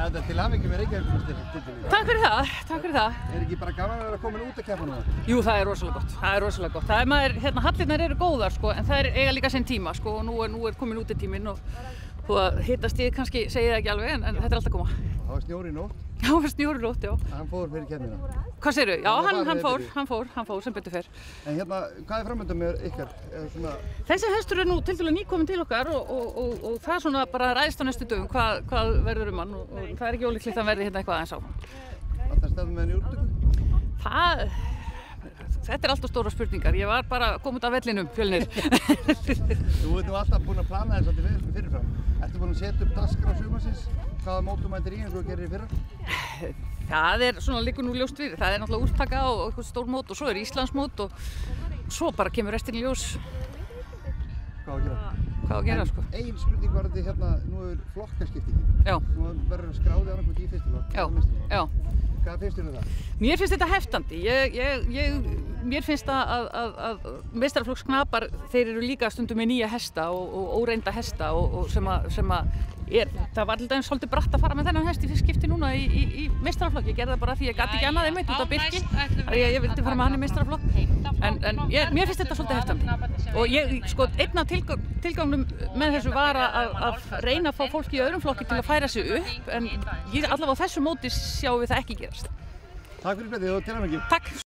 Þetta til hamingju með Reykjavíkurmeistaratitillinn. Takk fyrir það, takk fyrir það. Ekki bara gaman að vera komin út að keppa núna? Jú, það er rosalega gott, það er rosalega gott. Það er maður, hallirnar eru góðar sko, en það eiga líka sinn tíma sko, og nú er komin útitíminn og að hitastigið kannski segir það ekki alveg, en þetta er alltaf að koma. Það var snjór í nótt? Já, það var snjór í nótt, já. Hann fór fyrir keppnina? Hvað segirðu? Já, hann fór sem betur fer. En hérna, hvað er framöndan með ykkar? Þessi hestur er nú tiltölulega nýkominn til okkar og það svona bara ræðst á næstu dögum hvað verður hann og það er ekki ólíklegt að hann verði hérna eitthvað aðeins á. Alltaf stefnum með henni í úrtöku? Þetta er alltaf stóra spurningar. Ég var bara komið af vellinum, Fjölnir. Þú ert nú alltaf búinn að plana þess að fyrirfram. Ertu búinn að setja upp dagskrá sumarsins? Hvaða mótum mætir í eins og gerir í fyrra? Það er svona liggur nú ljóst við. Það er náttúrulega úrtaka og eitthvað stór mót og svo er Íslandsmót og svo bara kemur restin í ljós. Hvað á að gera? Hvað á að gera, sko. Ein spurning var þetta hérna, nú er flokkaskiptingin. Já. Nú verður skráði annarkvæmt í fyrstu flokk. Já. Hvað finnst þér það? Mér finnst þetta heftandi. Mér finnst að meistaraflokksknapar, þeir eru líka stundum með nýja hesta og óreynda hesta og sem að það var alltaf svolítið bratt að fara með þennan hest í fyrst skipti núna í meistaraflokk. Ég gerði það bara því ég gat ekki annað einmitt út af Birki. Ég vildi fara með hann í meistaraflokk. En mér finnst þetta svolítið heftandi. Og sko, einn af tilgangnum með þessu var að reyna að fá fólk í öðrum flokki til að færa sig upp. En allavega á þessu móti sjáum við það ekki gerast. Takk fyrir spjallið og til hamingju. Takk.